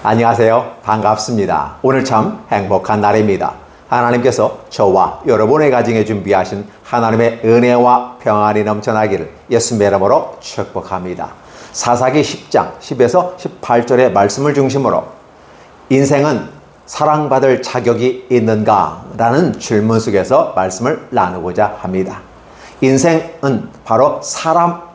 안녕하세요. 반갑습니다. 오늘 참 행복한 날입니다. 하나님께서 저와 여러분의 가정에 준비하신 하나님의 은혜와 평안이 넘쳐나기를 예수님의 이름으로 축복합니다. 사사기 10장 10에서 18절의 말씀을 중심으로 인생은 사랑받을 자격이 있는가? 라는 질문 속에서 말씀을 나누고자 합니다. 인생은 바로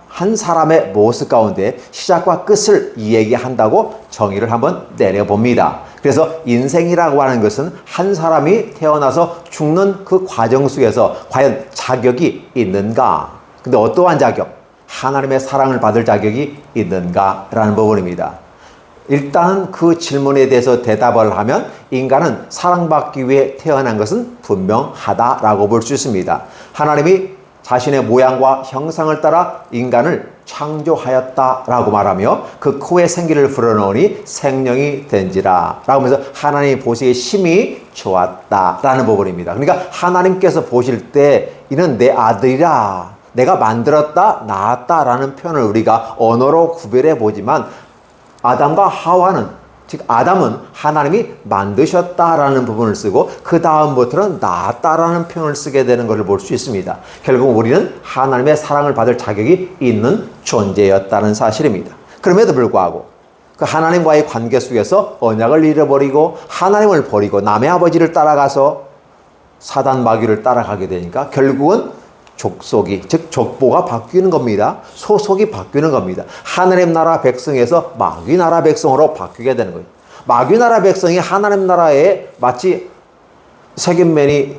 한 사람의 모습 가운데 시작과 끝을 이야기한다고 정의를 한번 내려봅니다. 그래서 인생이라고 하는 것은 한 사람이 태어나서 죽는 그 과정 속에서 과연 자격이 있는가? 근데 어떠한 자격? 하나님의 사랑을 받을 자격이 있는가라는 부분입니다. 일단 그 질문에 대해서 대답을 하면 인간은 사랑받기 위해 태어난 것은 분명하다라고 볼 수 있습니다. 하나님이 자신의 모양과 형상을 따라 인간을 창조하였다라고 말하며 그 코에 생기를 불어넣으니 생명이 된지라 라고 하면서 하나님이 보시기에 심히 좋았다라는 부분입니다. 그러니까 하나님께서 보실 때 이는 내 아들이라 내가 만들었다 낳았다라는 표현을 우리가 언어로 구별해 보지만 아담과 하와는 즉 아담은 하나님이 만드셨다라는 부분을 쓰고 그 다음부터는 낳았다라는 표현을 쓰게 되는 것을 볼 수 있습니다. 결국 우리는 하나님의 사랑을 받을 자격이 있는 존재였다는 사실입니다. 그럼에도 불구하고 그 하나님과의 관계 속에서 언약을 잃어버리고 하나님을 버리고 남의 아버지를 따라가서 사단 마귀를 따라가게 되니까 결국은 족속이 즉 족보가 바뀌는 겁니다. 소속이 바뀌는 겁니다. 하나님 나라 백성에서 마귀 나라 백성으로 바뀌게 되는 거예요. 마귀 나라 백성이 하나님 나라에 마치 세균맨이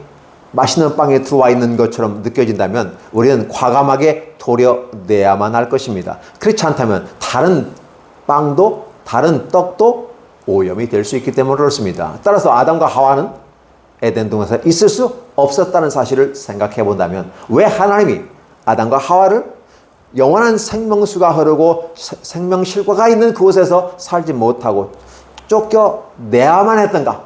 맛있는 빵에 들어와 있는 것처럼 느껴진다면 우리는 과감하게 도려내야만 할 것입니다. 그렇지 않다면 다른 빵도 다른 떡도 오염이 될 수 있기 때문에 그렇습니다. 따라서 아담과 하와는 에덴 동산에 있을 수 없었다는 사실을 생각해 본다면 왜 하나님이 아담과 하와를 영원한 생명수가 흐르고 생명실과가 있는 그곳에서 살지 못하고 쫓겨내야만 했던가?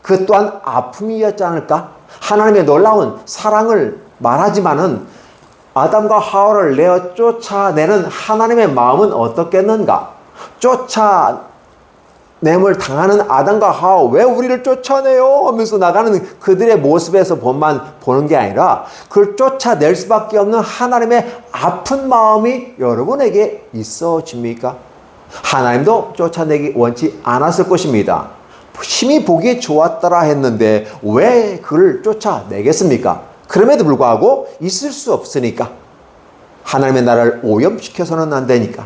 그 또한 아픔이었지 않을까? 하나님의 놀라운 사랑을 말하지만은 아담과 하와를 내어 쫓아내는 하나님의 마음은 어떻겠는가? 쫓아냄을 당하는 아담과 하와 왜 우리를 쫓아내요? 하면서 나가는 그들의 모습에서 보는 게 아니라 그걸 쫓아낼 수밖에 없는 하나님의 아픈 마음이 여러분에게 있어집니까? 하나님도 쫓아내기 원치 않았을 것입니다. 심히 보기에 좋았더라 했는데 왜 그를 쫓아내겠습니까? 그럼에도 불구하고 있을 수 없으니까 하나님의 나라를 오염시켜서는 안 되니까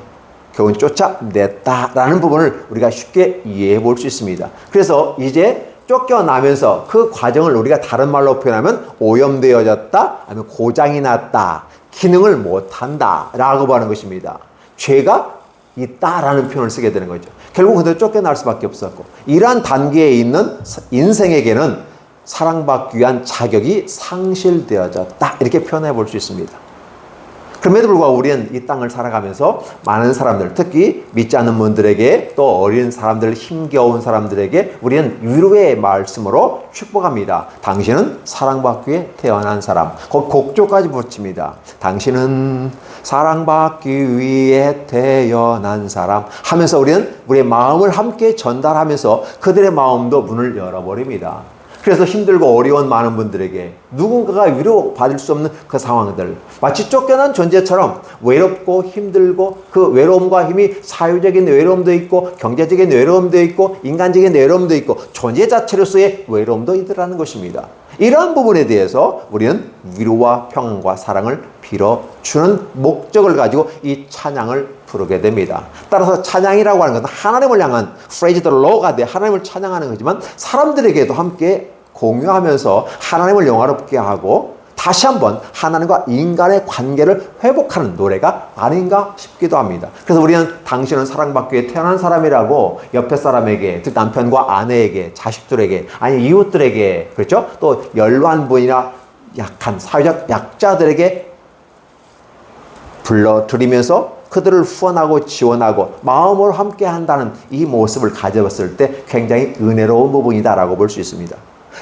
결국은 쫓아냈다라는 부분을 우리가 쉽게 이해해 볼 수 있습니다. 그래서 이제 쫓겨나면서 그 과정을 우리가 다른 말로 표현하면 오염되어졌다, 아니면 고장이 났다, 기능을 못한다 라고 하는 것입니다. 죄가 있다라는 표현을 쓰게 되는 거죠. 결국 그대로 쫓겨날 수밖에 없었고 이러한 단계에 있는 인생에게는 사랑받기 위한 자격이 상실되어졌다 이렇게 표현해 볼 수 있습니다. 그럼에도 불구하고 우리는 이 땅을 살아가면서 많은 사람들, 특히 믿지 않는 분들에게 또 어린 사람들, 힘겨운 사람들에게 우리는 위로의 말씀으로 축복합니다. 당신은 사랑받기 위해 태어난 사람. 곡조까지 붙입니다. 당신은 사랑받기 위해 태어난 사람 하면서 우리는 우리의 마음을 함께 전달하면서 그들의 마음도 문을 열어버립니다. 그래서 힘들고 어려운 많은 분들에게 누군가가 위로받을 수 없는 그 상황들, 마치 쫓겨난 존재처럼 외롭고 힘들고 그 외로움과 힘이 사회적인 외로움도 있고 경제적인 외로움도 있고 인간적인 외로움도 있고 존재 자체로서의 외로움도 있더라는 것입니다. 이러한 부분에 대해서 우리는 위로와 평안과 사랑을 빌어주는 목적을 가지고 이 찬양을 부르게 됩니다. 따라서 찬양이라고 하는 것은 하나님을 향한 프레이즈 더 로가 돼 하나님을 찬양하는 거지만 사람들에게도 함께 공유하면서 하나님을 영화롭게 하고 다시 한번 하나님과 인간의 관계를 회복하는 노래가 아닌가 싶기도 합니다. 그래서 우리는 당신은 사랑받기 위해 태어난 사람이라고 옆에 사람에게, 즉 남편과 아내에게, 자식들에게, 아니 이웃들에게, 그렇죠? 또 연로한 분이나 약한 사회적 약자들에게 불러드리면서 그들을 후원하고 지원하고 마음으로 함께 한다는 이 모습을 가져봤을 때 굉장히 은혜로운 부분이다라고 볼 수 있습니다.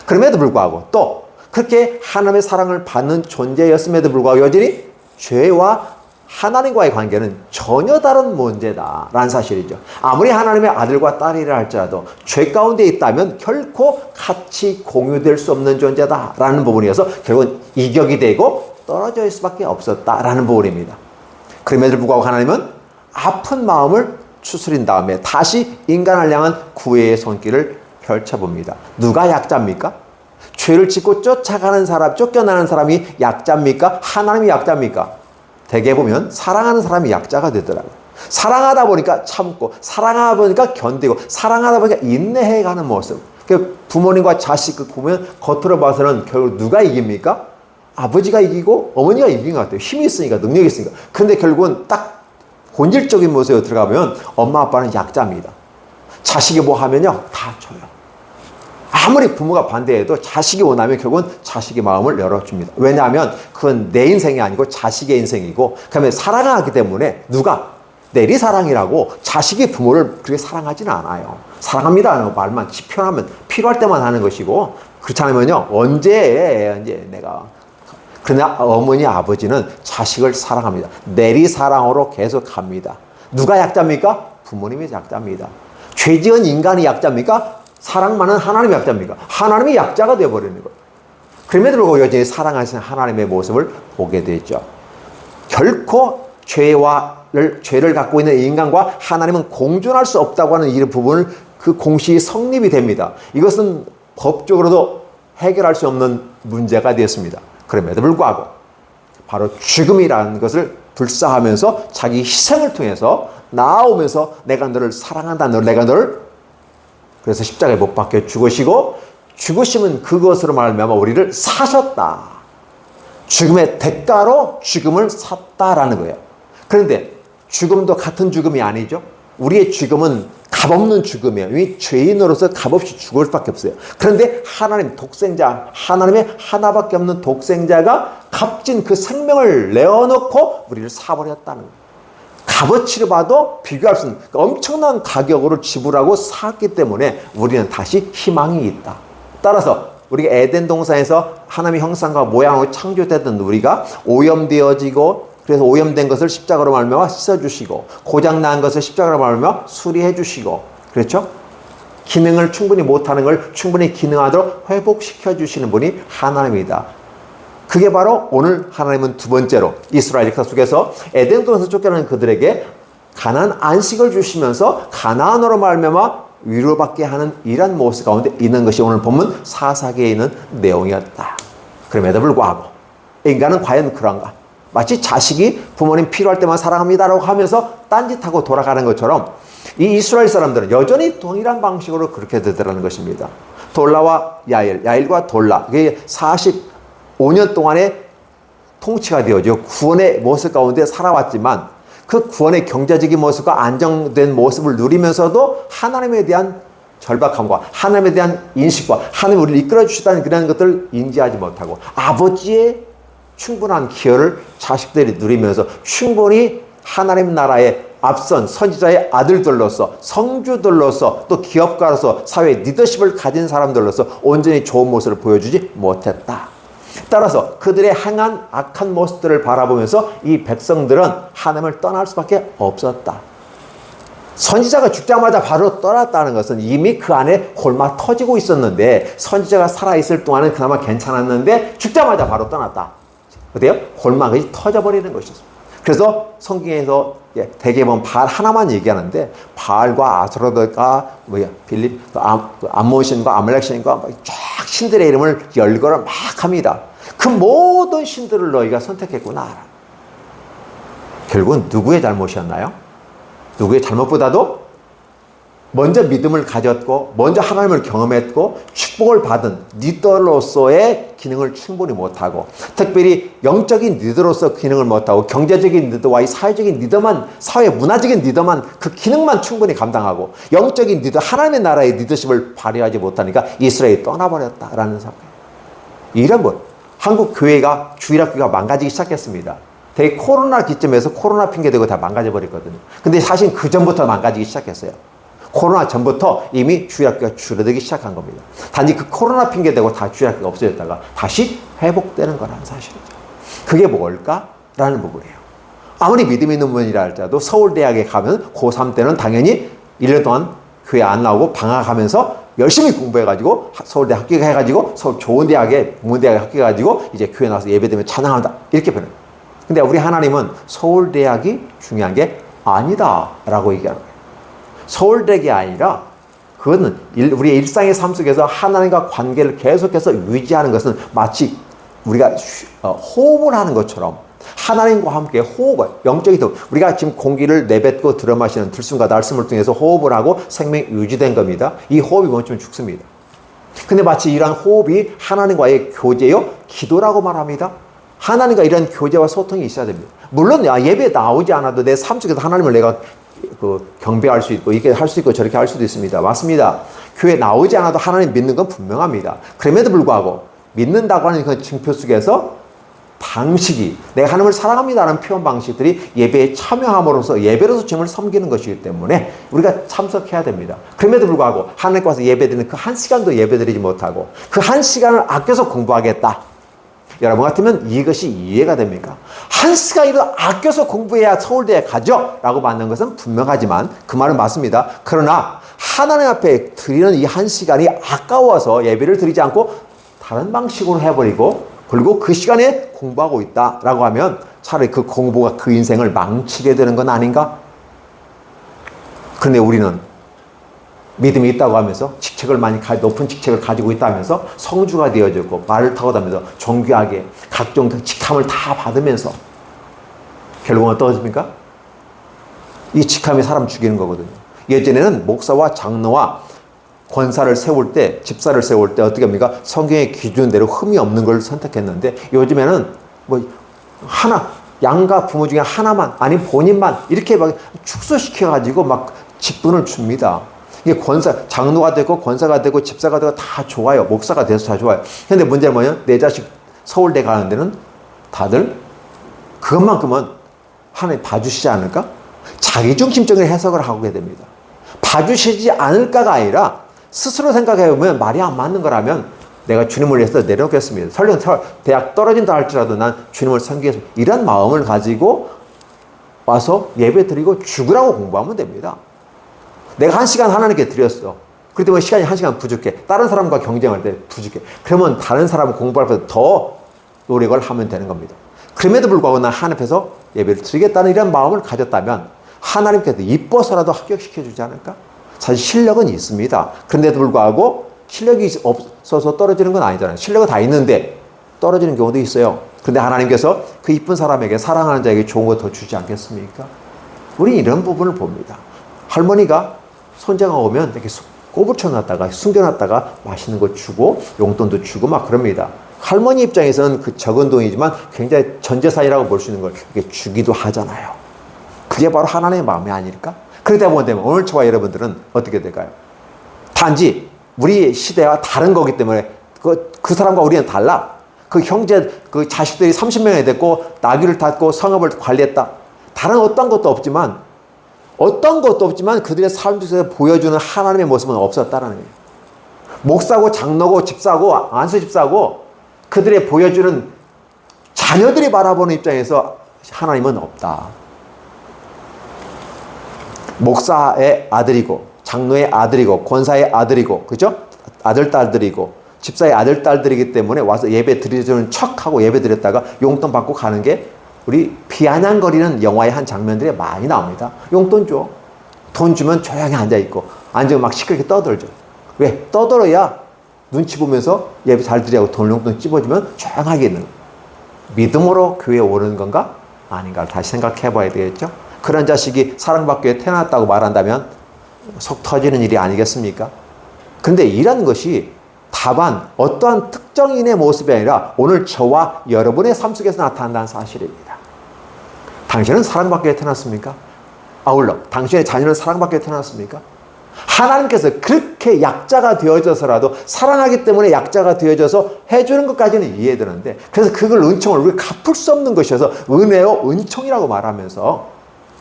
그럼에도 불구하고 또 그렇게 하나님의 사랑을 받는 존재였음에도 불구하고 여전히 죄와 하나님과의 관계는 전혀 다른 문제다라는 사실이죠. 아무리 하나님의 아들과 딸이라 할지라도 죄 가운데 있다면 결코 같이 공유될 수 없는 존재다라는 부분이어서 결국은 이격이 되고 떨어질 수밖에 없었다라는 부분입니다. 그럼에도 불구하고 하나님은 아픈 마음을 추스린 다음에 다시 인간을 향한 구애의 손길을 펼쳐봅니다. 누가 약자입니까? 죄를 짓고 쫓아가는 사람, 쫓겨나는 사람이 약자입니까? 하나님이 약자입니까? 대개 보면 사랑하는 사람이 약자가 되더라고요. 사랑하다 보니까 참고, 사랑하다 보니까 견디고, 사랑하다 보니까 인내해가는 모습. 부모님과 자식 보면 겉으로 봐서는 결국 누가 이깁니까? 아버지가 이기고 어머니가 이긴 것 같아요. 힘이 있으니까, 능력이 있으니까. 근데 결국은 딱 본질적인 모습에 들어가면 엄마 아빠는 약자입니다. 자식이 뭐 하면요 다 줘요. 아무리 부모가 반대해도 자식이 원하면 결국은 자식의 마음을 열어줍니다. 왜냐하면 그건 내 인생이 아니고 자식의 인생이고, 그러면 사랑하기 때문에 누가 내리사랑이라고 자식이 부모를 그렇게 사랑하지는 않아요. 사랑합니다라는 말만 표현하면 필요할 때만 하는 것이고, 그렇지 않으면요 언제 이제 내가. 그러나 어머니 아버지는 자식을 사랑합니다. 내리사랑으로 계속 갑니다. 누가 약자입니까? 부모님이 약자입니다. 죄지은 인간이 약자입니까? 사랑 많은 하나님이 약자입니까? 하나님이 약자가 되어버리는 거예요. 그럼에도 불구하고 여전히 사랑하시는 하나님의 모습을 보게 되죠. 결코 죄를 갖고 있는 인간과 하나님은 공존할 수 없다고 하는 이 부분을 그 공식이 성립이 됩니다. 이것은 법적으로도 해결할 수 없는 문제가 되었습니다. 그럼에도 불구하고 바로 죽음이라는 것을 불사하면서 자기 희생을 통해서 나오면서 내가 너를 사랑한다. 내가 너를 그래서 십자가에 못 박혀 죽으시고, 죽으심은 그것으로 말미암아 우리를 사셨다. 죽음의 대가로 죽음을 샀다라는 거예요. 그런데 죽음도 같은 죽음이 아니죠. 우리의 죽음은 값없는 죽음이에요. 이 죄인으로서 값없이 죽을 수밖에 없어요. 그런데 하나님 독생자, 하나님의 하나밖에 없는 독생자가 값진 그 생명을 내어놓고 우리를 사버렸다는 거예요. 값어치로 봐도 비교할 수 없는 엄청난 가격으로 지불하고 샀기 때문에 우리는 다시 희망이 있다. 따라서 우리가 에덴 동산에서 하나님의 형상과 모양으로 창조되던 우리가 오염되어지고, 그래서 오염된 것을 십자가로 말미암아 씻어주시고, 고장난 것을 십자가로 말미암아 수리해 주시고, 그렇죠? 기능을 충분히 못하는 걸 충분히 기능하도록 회복시켜 주시는 분이 하나님이다. 그게 바로 오늘 하나님은 두 번째로 이스라엘 역사 속에서 에덴 동산에서 쫓겨나는 그들에게 가나안 안식을 주시면서 가나안으로 말미암아 위로받게 하는 이런 모습 가운데 있는 것이 오늘 본문 사사기에 있는 내용이었다. 그럼에도 불구하고 인간은 과연 그런가? 마치 자식이 부모님 필요할 때만 사랑합니다라고 하면서 딴짓하고 돌아가는 것처럼 이 이스라엘 사람들은 여전히 동일한 방식으로 그렇게 되더라는 것입니다. 돌라와 야일과 돌라, 이게 45년 동안의 통치가 되어져 구원의 모습 가운데 살아왔지만 그 구원의 경제적인 모습과 안정된 모습을 누리면서도 하나님에 대한 절박함과 하나님에 대한 인식과 하나님이 우리를 이끌어 주시다는 그런 것들을 인지하지 못하고 아버지의 충분한 기여를 자식들이 누리면서 충분히 하나님 나라의 앞선 선지자의 아들들로서 성주들로서 또 기업가로서 사회 리더십을 가진 사람들로서 온전히 좋은 모습을 보여주지 못했다. 따라서 그들의 행한 악한 모습들을 바라보면서 이 백성들은 하나님을 떠날 수밖에 없었다. 선지자가 죽자마자 바로 떠났다는 것은 이미 그 안에 골마 터지고 있었는데, 선지자가 살아있을 동안은 그나마 괜찮았는데 죽자마자 바로 떠났다. 어때요? 골망이 터져버리는 것이었습니다. 그래서 성경에서 대개 보면 바알 하나만 얘기하는데 바알과 아스로드가 빌립, 암몬신과 아말렉신과 쫙 신들의 이름을 열거를 막 합니다. 그 모든 신들을 너희가 선택했구나. 결국은 누구의 잘못이었나요? 누구의 잘못보다도 먼저 믿음을 가졌고 먼저 하나님을 경험했고 축복을 받은 리더로서의 기능을 충분히 못하고, 특별히 영적인 리더로서 기능을 못하고 경제적인 리더와 이 사회적인 리더만, 사회 문화적인 리더만 그 기능만 충분히 감당하고 영적인 리더, 하나님의 나라의 리더십을 발휘하지 못하니까 이스라엘이 떠나버렸다라는 사건. 이런 것, 한국 교회가 주일학교가 망가지기 시작했습니다. 되게 코로나 기점에서 코로나 핑계대고 다 망가져버렸거든요. 근데 사실 그 전부터 망가지기 시작했어요. 코로나 전부터 이미 주일학교가 줄어들기 시작한 겁니다. 단지 그 코로나 핑계대고 다 주일학교가 없어졌다가 다시 회복되는 거라는 사실이죠. 그게 뭘까라는 부분이에요. 아무리 믿음 있는 분이라 할지라도 서울대학에 가면 고3 때는 당연히 1년 동안 교회 안 나오고 방학하면서 열심히 공부해가지고 서울대 합격해가지고 서울 좋은 대학에 국문대학에 합격해가지고 이제 교회 나와서 예배드리면 찬양한다 이렇게 표현해요. 근데 우리 하나님은 서울대학이 중요한 게 아니다 라고 얘기하는 거예요. 서울대학이 아니라 그거는 우리의 일상의 삶 속에서 하나님과 관계를 계속해서 유지하는 것은 마치 우리가 호흡을 하는 것처럼 하나님과 함께 호흡을, 영적인 호흡, 우리가 지금 공기를 내뱉고 들어 마시는 들숨과 날숨을 통해서 호흡을 하고 생명이 유지된 겁니다. 이 호흡이 멈추면 죽습니다. 근데 마치 이러한 호흡이 하나님과의 교제요 기도라고 말합니다. 하나님과 이런 교제와 소통이 있어야 됩니다. 물론 예배에 나오지 않아도 내 삶 속에서 하나님을 내가 경배할 수 있고 이렇게 할 수 있고 저렇게 할 수도 있습니다. 맞습니다. 교회에 나오지 않아도 하나님 믿는 건 분명합니다. 그럼에도 불구하고 믿는다고 하는 그 징표 속에서 방식이 내가 하나님을 사랑합니다라는 표현 방식들이 예배에 참여함으로써 예배로서 주님을 섬기는 것이기 때문에 우리가 참석해야 됩니다. 그럼에도 불구하고 하나님께 와서 예배드리는 그 한 시간도 예배드리지 못하고 그 한 시간을 아껴서 공부하겠다. 여러분 같으면 이것이 이해가 됩니까? 한 시간이라도 아껴서 공부해야 서울대에 가죠 라고 받는 것은 분명하지만 그 말은 맞습니다. 그러나 하나님 앞에 드리는 이 한 시간이 아까워서 예배를 드리지 않고 다른 방식으로 해버리고 그리고 그 시간에 공부하고 있다라고 하면 차라리 그 공부가 그 인생을 망치게 되는 건 아닌가? 그런데 우리는 믿음이 있다고 하면서 직책을 높은 직책을 가지고 있다면서 성주가 되어졌고 말을 타고 다니면서 존귀하게 각종 직함을 다 받으면서 결국은 어떠십니까? 이 직함이 사람 죽이는 거거든요. 예전에는 목사와 장로와 권사를 세울 때, 집사를 세울 때 어떻게 합니까? 성경의 기준대로 흠이 없는 걸 선택했는데 요즘에는 양가 부모 중에 하나만, 아니면 본인만 이렇게 막 축소시켜가지고 막 직분을 줍니다. 이게 장로가 되고 권사가 되고 집사가 되고 다 좋아요. 목사가 돼서 다 좋아요. 근데 문제는 뭐냐? 내 자식 서울대 가는 데는 다들 그것만큼은 하나님 봐주시지 않을까? 자기중심적인 해석을 하게 됩니다. 봐주시지 않을까가 아니라 스스로 생각해보면 말이 안 맞는 거라면 내가 주님을 위해서 내려놓겠습니다. 설령 대학 떨어진다 할지라도 난 주님을 섬기겠습니다. 이런 마음을 가지고 와서 예배 드리고 죽으라고 공부하면 됩니다. 내가 한 시간 하나님께 드렸어. 그렇기 때문에 시간이 한 시간 부족해. 다른 사람과 경쟁할 때 부족해. 그러면 다른 사람 공부할 때 더 노력을 하면 되는 겁니다. 그럼에도 불구하고 난 하나님 앞에서 예배를 드리겠다는 이런 마음을 가졌다면 하나님께서 이뻐서라도 합격시켜 주지 않을까? 사실 실력은 있습니다. 그런데도 불구하고 실력이 없어서 떨어지는 건 아니잖아요. 실력은 다 있는데 떨어지는 경우도 있어요. 그런데 하나님께서 그 이쁜 사람에게 사랑하는 자에게 좋은 거 더 주지 않겠습니까? 우리 이런 부분을 봅니다. 할머니가 손자가 오면 이렇게 꼬부쳐놨다가 숨겨놨다가 맛있는 거 주고 용돈도 주고 막 그럽니다. 할머니 입장에서는 그 적은 돈이지만 굉장히 전재산이라고 볼 수 있는 걸 이렇게 주기도 하잖아요. 그게 바로 하나님의 마음이 아닐까? 그러다 보면 오늘 저와 여러분들은 어떻게 될까요? 단지 우리 시대와 다른 거기 때문에 그 사람과 우리는 달라. 그 형제, 그 자식들이 30명이 됐고 나귀를 탔고 성읍을 관리했다. 다른 어떤 것도 없지만 그들의 삶 속에서 보여주는 하나님의 모습은 없었다라는 거예요. 목사고 장로고 집사고 안수 집사고 그들의 보여주는 자녀들이 바라보는 입장에서 하나님은 없다. 목사의 아들이고 장로의 아들이고 권사의 아들이고 그죠? 아들 딸들이고 집사의 아들 딸들이기 때문에 와서 예배 드리는 척하고 예배 드렸다가 용돈 받고 가는 게 우리 비아냥거리는 영화의 한 장면들이 많이 나옵니다. 용돈 줘. 돈 주면 조용히 앉아있고 앉으면 막 시끄럽게 떠들죠. 왜? 떠들어야 눈치 보면서 예배 잘 드리고 돈 용돈 찝어주면 조용하게 있는 거예요. 믿음으로 교회에 오는 건가? 아닌가 다시 생각해 봐야 되겠죠. 그런 자식이 사랑받기 위해 태어났다고 말한다면 속 터지는 일이 아니겠습니까? 그런데 이런 것이 다만 어떠한 특정인의 모습이 아니라 오늘 저와 여러분의 삶 속에서 나타난다는 사실입니다. 당신은 사랑받기 위해 태어났습니까? 아울러 당신의 자녀는 사랑받기 위해 태어났습니까? 하나님께서 그렇게 약자가 되어져서라도 사랑하기 때문에 약자가 되어져서 해주는 것까지는 이해되는데 그래서 그걸 은총을 우리가 갚을 수 없는 것이어서 은혜요 은총이라고 말하면서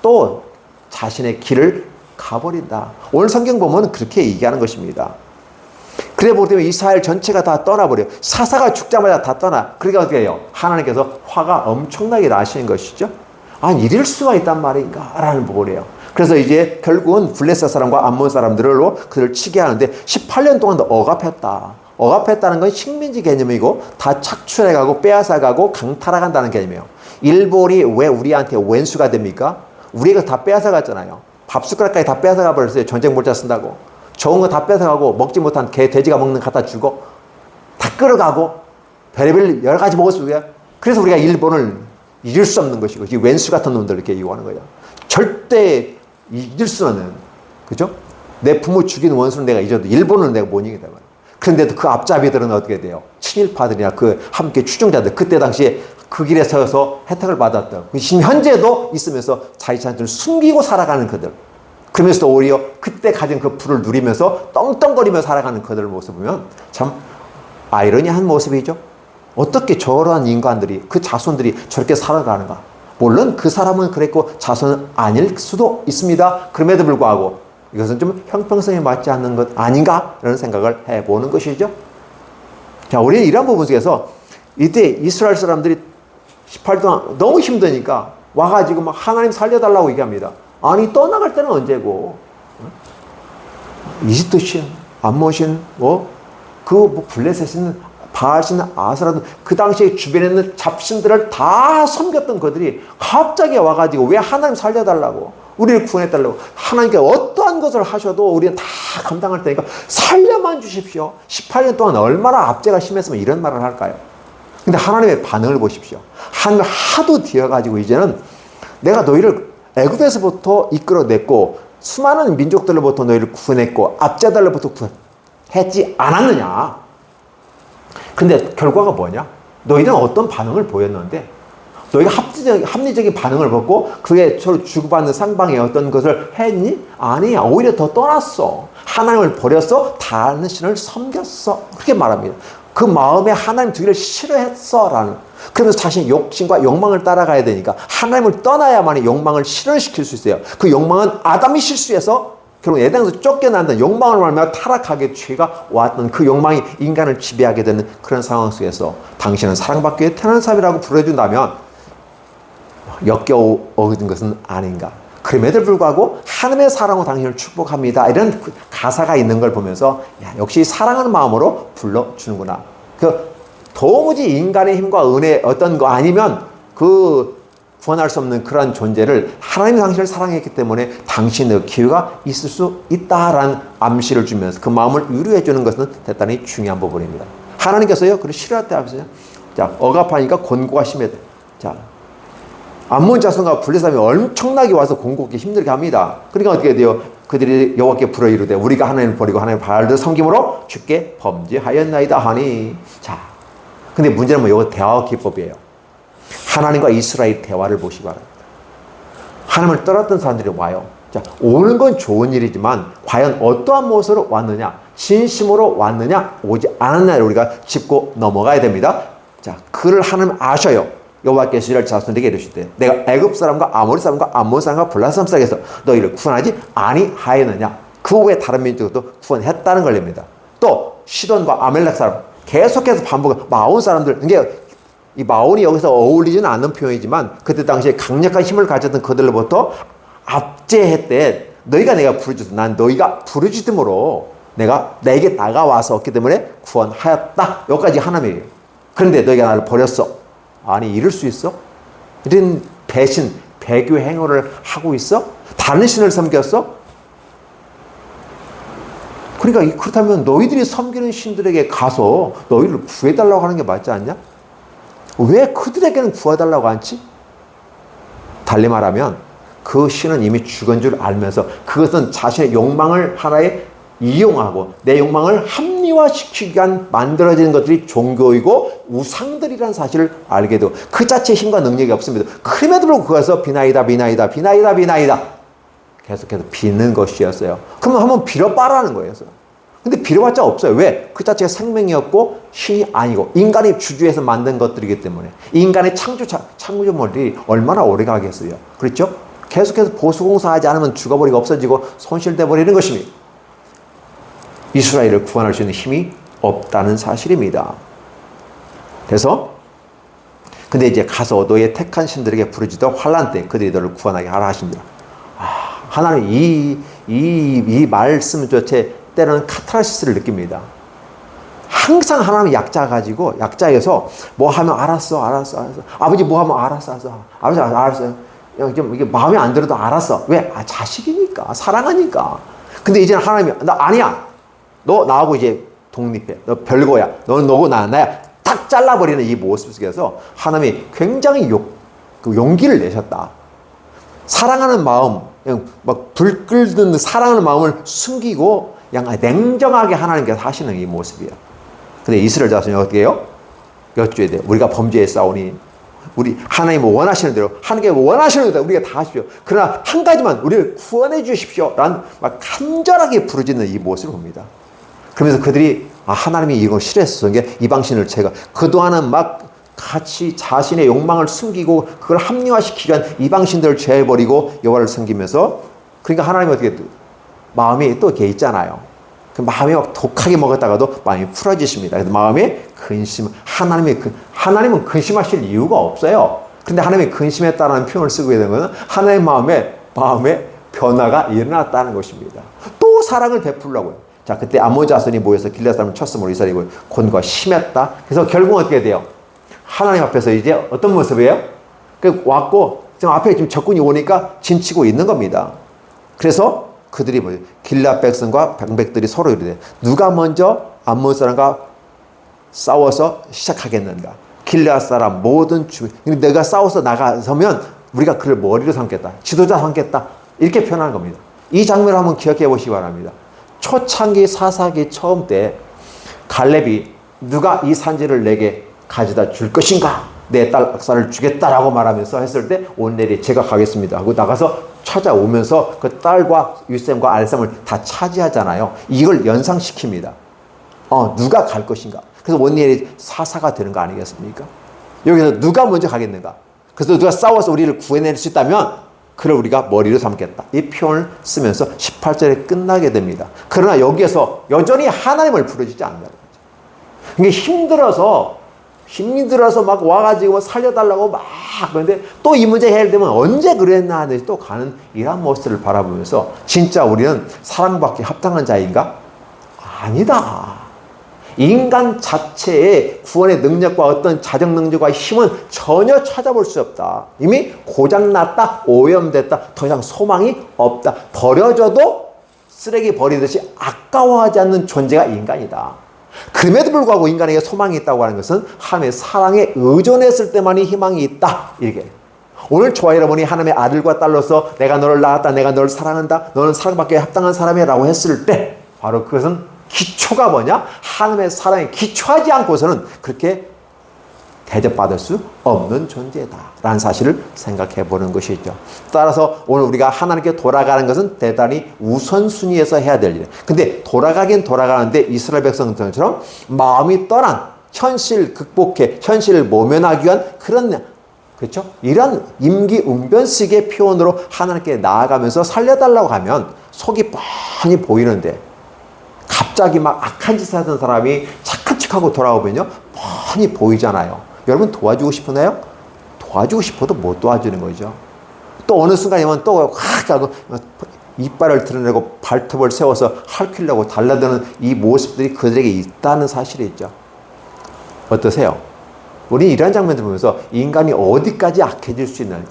또 자신의 길을 가버린다. 오늘 성경 보면 그렇게 얘기하는 것입니다. 그래 보면 이스라엘 전체가 다 떠나버려요. 사사가 죽자마자 다 떠나. 그러니까 어떻게 해요? 하나님께서 화가 엄청나게 나시는 것이죠. 아니 이럴 수가 있단 말인가 라는 부분이에요. 그래서 이제 결국은 블레셋 사람과 암몬 사람들로 그들을 치게 하는데 18년 동안 억압했다. 억압했다는 건 식민지 개념이고 다 착출해가고 빼앗아가고 강탈해간다는 개념이에요. 일본이 왜 우리한테 왼수가 됩니까? 우리가 다 빼앗아갔잖아요. 밥숟가락까지 다 빼앗아가 버렸어요. 전쟁 몰자 쓴다고. 좋은 거 다 뺏어가고 먹지 못한 개, 돼지가 먹는 갖다 주고 다 끌어가고 별의별 여러 가지 먹었어요. 그래서 우리가 일본을 잊을 수 없는 것이고 이 왼수 같은 놈들 이렇게 이용하는 거죠. 절대 잊을 수 없는, 그죠? 내 부모 죽인 원수는 내가 잊어도 일본은 내가 못 이기다 말이야. 그런데도 그 앞잡이들은 어떻게 돼요? 친일파들이나 그 함께 추종자들, 그때 당시에 그 길에 서서 혜택을 받았던, 지금 현재도 있으면서 자기 자신을 숨기고 살아가는 그들. 그러면서도 오히려 그때 가진 그 부를 누리면서 떵떵거리며 살아가는 그들을 모습 보면 참 아이러니한 모습이죠. 어떻게 저러한 인간들이, 그 자손들이 저렇게 살아가는가. 물론 그 사람은 그랬고 자손은 아닐 수도 있습니다. 그럼에도 불구하고 이것은 좀 형평성에 맞지 않는 것 아닌가 라는 생각을 해보는 것이죠. 자, 우리는 이런 부분 속에서 이때 이스라엘 사람들이 18년 동안 너무 힘드니까 와가지고 막 하나님 살려달라고 얘기합니다. 아니 떠나갈 때는 언제고? 이집트 신, 암몬 신, 그 블레셋 신, 바알 신, 아스라든 그 당시에 주변에 있는 잡신들을 다 섬겼던 그들이 갑자기 와가지고 왜 하나님 살려달라고, 우리를 구원해달라고, 하나님께 어떠한 것을 하셔도 우리는 다 감당할 테니까 살려만 주십시오. 18년 동안 얼마나 압제가 심했으면 이런 말을 할까요? 근데 하나님의 반응을 보십시오. 하나님을 하도 뒤어가지고 이제는 내가 너희를 애굽에서부터 이끌어냈고 수많은 민족들로부터 너희를 구원했고 압제들로부터 구원했지 않았느냐. 근데 결과가 뭐냐? 너희는 어떤 반응을 보였는데 너희가 합리적인 반응을 보고 그게 서로 주고받는 상방에 어떤 것을 했니? 아니야. 오히려 더 떠났어. 하나님을 버렸어. 다른 신을 섬겼어. 그렇게 말합니다. 그 마음에 하나님 두기를 싫어했어 라는. 그러면서 자신의 욕심과 욕망을 따라가야 되니까 하나님을 떠나야만 욕망을 실현시킬 수 있어요. 그 욕망은 아담이 실수해서 결국 에덴에서 쫓겨난다는 욕망을 말하며 타락하게 죄가 왔던 그 욕망이 인간을 지배하게 되는 그런 상황 속에서 당신은 사랑받기 위해 태어난 사람이라고 부르준다면 역겨워 어긴 것은 아닌가. 그럼에도 불구하고 하나님의 사랑으로 당신을 축복합니다. 이런 가사가 있는 걸 보면서 야, 역시 사랑하는 마음으로 불러주는구나. 도무지 인간의 힘과 은혜 어떤 거 아니면 구원할 수 없는 그런 존재를 하나님이 당신을 사랑했기 때문에 당신의 기회가 있을 수 있다라는 암시를 주면서 그 마음을 위로해 주는 것은 대단히 중요한 부분입니다. 하나님께서요, 그걸 싫어할 때 하면서요. 자, 억압하니까 곤고가 심해져. 자, 암몬 자손과 블레셋 사람이 엄청나게 와서 공고하게 힘들게 합니다. 그러니까 어떻게 돼요? 그들이 여호와께 불어 이르되 우리가 하나님을 버리고 하나님 바알들 섬김으로 주께 범죄하였나이다 하니. 자, 근데 문제는 이거 대화 기법이에요. 하나님과 이스라엘 대화를 보시기 바랍니다. 하나님을 떠났던 사람들이 와요. 자, 오는 건 좋은 일이지만 과연 어떠한 모습으로 왔느냐, 진심으로 왔느냐, 오지 않았느냐를 우리가 짚고 넘어가야 됩니다. 자, 그를 하나님 아셔요. 여호와께서 이스라엘 자손에게 이르시되 내가 애굽 사람과 아모리 사람과 암몬 사람과 블레셋 사람에게서 너희를 구원하지 아니하였느냐. 그 후에 다른 민족도 구원했다는 걸입니다. 또 시돈과 아멜렉 사람 계속해서 반복해 마온 사람들, 이게 이 마온이 여기서 어울리지는 않는 표현이지만 그때 당시에 강력한 힘을 가졌던 그들로부터 압제했대. 너희가 내가 부르짖어 난 너희가 부르짖음으로 내가 내게 다가와서 없기 때문에 구원하였다. 여기까지 하나님이에요. 그런데 너희가 나를 버렸어. 아니 이럴 수 있어? 이런 배신, 배교 행위를 하고 있어? 다른 신을 섬겼어? 그러니까 그렇다면 너희들이 섬기는 신들에게 가서 너희를 구해달라고 하는 게 맞지 않냐? 왜 그들에게는 구해달라고 하지? 달리 말하면 그 신은 이미 죽은 줄 알면서 그것은 자신의 욕망을 하나의 이용하고 내 욕망을 합리화시키기 위한 만들어지는 것들이 종교이고 우상들이라는 사실을 알게 되고 그 자체의 힘과 능력이 없습니다. 그럼에도 불구하고 그것에서 비나이다 비나이다 비나이다 비나이다 계속해서 비는 것이었어요. 그러면 한번 빌어봐라는 거예요. 근데 빌어봤자 없어요. 왜? 그 자체가 생명이었고 신이 아니고 인간이 주주해서 만든 것들이기 때문에 인간의 창조물이 얼마나 오래 가겠어요. 그렇죠? 계속해서 보수공사하지 않으면 죽어버리고 없어지고 손실돼 버리는 것입니다. 이스라엘을 구원할 수 있는 힘이 없다는 사실입니다. 그래서 근데 이제 가서 너의 택한 신들에게 부르짖어 환난 때 그들이 너를 구원하게 하라 하십니다. 하나님 이 말씀 자체 때로는 카타르시스를 느낍니다. 항상 하나님 약자 가지고 약자에서 뭐 하면 알았어. 아버지 뭐 하면 알았어. 아버지 알았어요. 좀 이게 마음에 안 들어도 알았어. 왜? 자식이니까 사랑하니까. 근데 이제는 하나님이 나 아니야. 너 나하고 이제 독립해. 너 별거야. 너는 너고 나야. 딱 잘라버리는 이 모습 속에서 하나님이 굉장히 용기를 내셨다. 사랑하는 마음, 그냥 막 불 끓는 사랑하는 마음을 숨기고 그냥 냉정하게 하나님께서 하시는 이 모습이에요. 근데 이스라엘 자손이 어떻게 해요? 여쭈어야 돼요. 우리가 범죄했사오니 우리 하나님 원하시는 대로 하나님께 원하시는 대로 우리가 다 하십시오. 그러나 한 가지만 우리를 구원해 주십시오. 라는 막 간절하게 부르짖는 이 모습을 봅니다. 그러면서 그들이 하나님이 이걸 싫어했었던 게 이방신을 제가 그동안은 막 같이 자신의 욕망을 숨기고 그걸 합리화시키기 위한 이방신들을 제해버리고 여호와를 섬기면서 그러니까 하나님이 어떻게 마음이 또 이렇게 있잖아요. 그 마음이 막 독하게 먹었다가도 마음이 풀어지십니다. 그래서 마음에 근심, 하나님은 근심하실 이유가 없어요. 근데 하나님이 근심했다는 표현을 쓰고 있는 것은 하나님의 마음에 변화가 일어났다는 것입니다. 또 사랑을 베풀려고요. 자, 그때 아몬 자손이 모여서 길앗 사람을 쳤으므로 이스라엘이 곤고가 심했다. 그래서 결국은 어떻게 돼요? 하나님 앞에서 이제 어떤 모습이에요? 왔고 지금 앞에 지금 적군이 오니까 진치고 있는 겁니다. 그래서 그들이 뭐예요? 길앗 백성과 방백들이 서로 이르되 누가 먼저 암몬 사람과 싸워서 시작하겠는가? 길앗 사람 모든 내가 싸워서 나가서면 우리가 그를 머리로 삼겠다. 지도자 삼겠다. 이렇게 표현하는 겁니다. 이 장면을 한번 기억해 보시기 바랍니다. 초창기 사사기 처음 때 갈렙이 누가 이 산지를 내게 가져다 줄 것인가? 내 딸 악사를 주겠다라고 말하면서 했을 때 온넬이 제가 가겠습니다 하고 나가서 찾아오면서 그 딸과 윗셈과 알셈을 다 차지하잖아요. 이걸 연상시킵니다. 누가 갈 것인가? 그래서 온넬이 사사가 되는 거 아니겠습니까? 여기서 누가 먼저 가겠는가? 그래서 누가 싸워서 우리를 구해낼 수 있다면 그를 우리가 머리로 삼겠다. 이 표현을 쓰면서 18절에 끝나게 됩니다. 그러나 여기에서 여전히 하나님을 부르짖지 않는다는 거죠. 이게 힘이 들어서 막 와가지고 살려달라고 막 그런데 또 이 문제 해결되면 언제 그랬나 하는데 또 가는 이런 모습을 바라보면서 진짜 우리는 사랑받기 합당한 자인가? 아니다. 인간 자체의 구원의 능력과 어떤 자정 능력과 힘은 전혀 찾아볼 수 없다. 이미 고장났다, 오염됐다, 더 이상 소망이 없다. 버려져도 쓰레기 버리듯이 아까워하지 않는 존재가 인간이다. 그럼에도 불구하고 인간에게 소망이 있다고 하는 것은 하나님의 사랑에 의존했을 때만이 희망이 있다. 이렇게. 오늘 저와 여러분이 하나님의 아들과 딸로서 내가 너를 낳았다, 내가 너를 사랑한다, 너는 사랑받기에 합당한 사람이라고 했을 때 바로 그것은 기초가 뭐냐? 하나님의 사랑에 기초하지 않고서는 그렇게 대접받을 수 없는 존재다 라는 사실을 생각해 보는 것이죠. 따라서 오늘 우리가 하나님께 돌아가는 것은 대단히 우선순위에서 해야 될 일. 근데 돌아가긴 돌아가는데 이스라엘 백성들처럼 마음이 떠난 현실 극복해 현실을 모면하기 위한 그런 그렇죠? 이런 임기응변식의 표현으로 하나님께 나아가면서 살려달라고 하면 속이 뻔히 보이는데 갑자기 막 악한 짓을 하던 사람이 착한 척하고 돌아오면요 뻔히 보이잖아요. 여러분 도와주고 싶으나요? 도와주고 싶어도 못 도와주는 거죠. 또 어느 순간이면 또 확 하고 이빨을 드러내고 발톱을 세워서 핥히려고 달라드는 이 모습들이 그들에게 있다는 사실이죠. 어떠세요? 우리 이런 장면들 보면서 인간이 어디까지 악해질 수 있는가?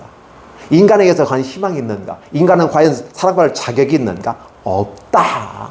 인간에게서 과연 희망이 있는가? 인간은 과연 사랑받을 자격이 있는가? 없다.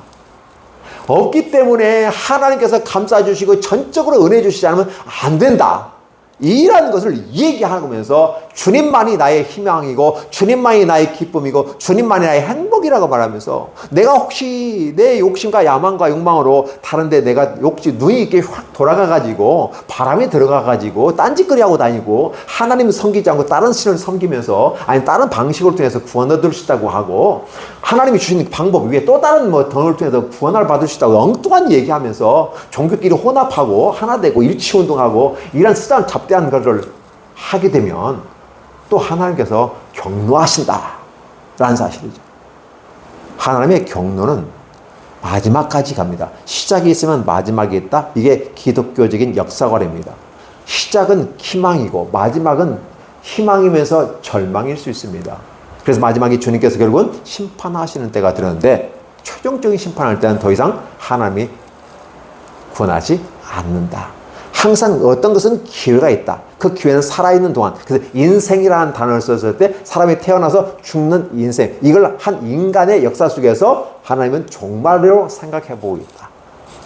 없기 때문에 하나님께서 감싸주시고 전적으로 은혜 주시지 않으면 안 된다. 이라는 것을 얘기하면서 주님만이 나의 희망이고 주님만이 나의 기쁨이고 주님만이 나의 행복이라고 말하면서 내가 혹시 내 욕심과 야망과 욕망으로 다른데 내가 눈이 이렇게 확 돌아가가지고 바람이 들어가가지고 딴짓거리하고 다니고 하나님을 섬기지 않고 다른 신을 섬기면서 아니 다른 방식을 통해서 구원 얻을 수 있다고 하고 하나님이 주신 방법 위에 또 다른 덩을 통해서 구원을 받을 수 있다고 엉뚱한 얘기하면서 종교끼리 혼합하고 하나 되고 일치운동하고 이런 수단 잡대한 것을 하게 되면 또 하나님께서 경노하신다 라는 사실이죠. 하나님의 경노는 마지막까지 갑니다. 시작이 있으면 마지막이 있다. 이게 기독교적인 역사관입니다. 시작은 희망이고 마지막은 희망이면서 절망일 수 있습니다. 그래서 마지막에 주님께서 결국은 심판하시는 때가 들었는데 최종적인 심판할 때는 더 이상 하나님이 구원하지 않는다. 항상 어떤 것은 기회가 있다. 그 기회는 살아있는 동안. 그래서 인생이라는 단어를 썼을 때 사람이 태어나서 죽는 인생. 이걸 한 인간의 역사 속에서 하나님은 종말로 생각해보고 있다.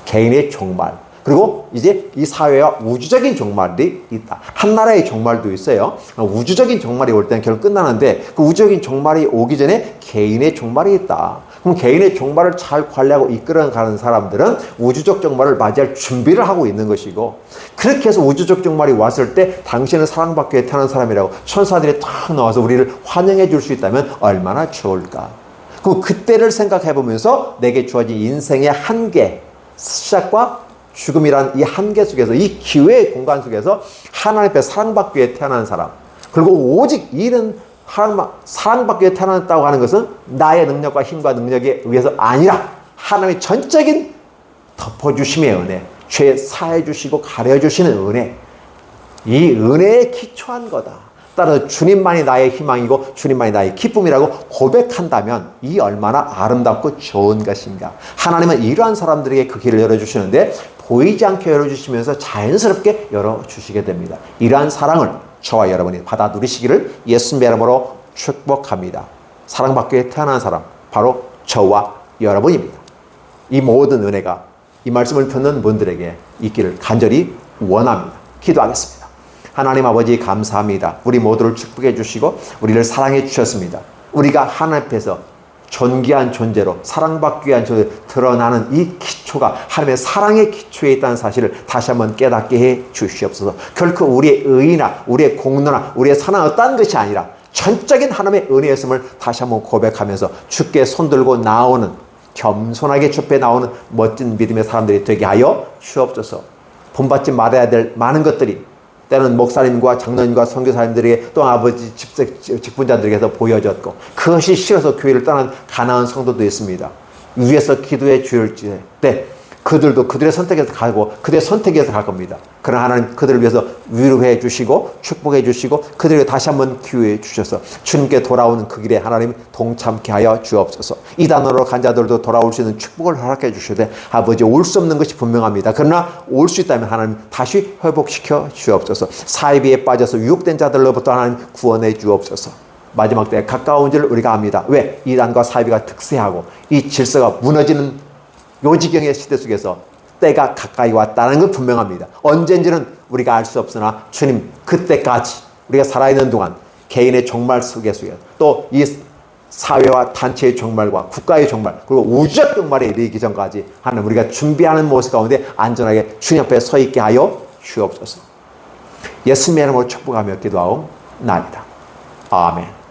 개인의 종말. 그리고 이제 이 사회와 우주적인 종말이 있다. 한 나라의 종말도 있어요. 우주적인 종말이 올 때는 결국 끝나는데 그 우주적인 종말이 오기 전에 개인의 종말이 있다. 그럼 개인의 종말을 잘 관리하고 이끌어가는 사람들은 우주적 종말을 맞이할 준비를 하고 있는 것이고, 그렇게 해서 우주적 종말이 왔을 때 당신은 사랑받기 위해 태어난 사람이라고 천사들이 탁 나와서 우리를 환영해 줄 수 있다면 얼마나 좋을까. 그럼 그때를 생각해 보면서 내게 주어진 인생의 한계, 시작과 죽음이란 이 한계 속에서, 이 기회의 공간 속에서 하나님 앞에 사랑받기 위해 태어난 사람, 그리고 오직 이는 사랑받기 위해 태어났다고 하는 것은 나의 능력과 힘과 능력에 의해서 아니라 하나님의 전적인 덮어주심의 은혜, 죄 사해 주시고 가려 주시는 은혜, 이 은혜에 기초한 거다. 따라서 주님만이 나의 희망이고 주님만이 나의 기쁨이라고 고백한다면 이 얼마나 아름답고 좋은 것인가. 하나님은 이러한 사람들에게 그 길을 열어주시는데 보이지 않게 열어주시면서 자연스럽게 열어주시게 됩니다. 이러한 사랑을 저와 여러분이 받아 누리시기를 예수님의 이름으로 축복합니다. 사랑받기 위해 태어난 사람, 바로 저와 여러분입니다. 이 모든 은혜가 이 말씀을 듣는 분들에게 있기를 간절히 원합니다. 기도하겠습니다. 하나님 아버지 감사합니다. 우리 모두를 축복해 주시고 우리를 사랑해 주셨습니다. 우리가 하나님 앞에서 존귀한 존재로 사랑받기 위한 존재로 드러나는 이 기초가 하나님의 사랑의 기초에 있다는 사실을 다시 한번 깨닫게 해 주시옵소서. 결코 우리의 의나 우리의 공로나 우리의 사랑 어떠한 것이 아니라 전적인 하나님의 은혜였음을 다시 한번 고백하면서 주께 손들고 나오는, 겸손하게 주 앞에 나오는 멋진 믿음의 사람들이 되게 하여 주옵소서. 본받지 말아야 될 많은 것들이 때는 목사님과 장로님과 선교사님들에게 또 아버지 직분자들에게서 보여졌고, 그것이 싫어서 교회를 떠난 가난한 성도도 있습니다. 위에서 기도해 주실 때 그들도 그들의 선택에서 가고 그들의 선택에서 갈 겁니다. 그러나 하나님 그들을 위해서 위로해 주시고 축복해 주시고 그들에게 다시 한번 기회해 주셔서 주님께 돌아오는 그 길에 하나님 동참케 하여 주옵소서. 이단으로 간 자들도 돌아올 수 있는 축복을 허락해 주시되 아버지 올 수 없는 것이 분명합니다. 그러나 올 수 있다면 하나님 다시 회복시켜 주옵소서. 사이비에 빠져서 유혹된 자들로부터 하나님 구원해 주옵소서. 마지막 때에 가까운 줄 우리가 압니다. 왜? 이단과 사이비가 득세하고 이 질서가 무너지는 요지경의 시대 속에서 때가 가까이 왔다는 건 분명합니다. 언젠지는 우리가 알 수 없으나 주님 그때까지 우리가 살아있는 동안 개인의 종말 속에서 또 이 사회와 단체의 종말과 국가의 종말 그리고 우주적 종말에 이르기 전까지 하나님 우리가 준비하는 모습 가운데 안전하게 주님 앞에 서 있게 하여 주옵소서. 예수님의 이름으로 축복하며 기도하옵나이다. 아멘.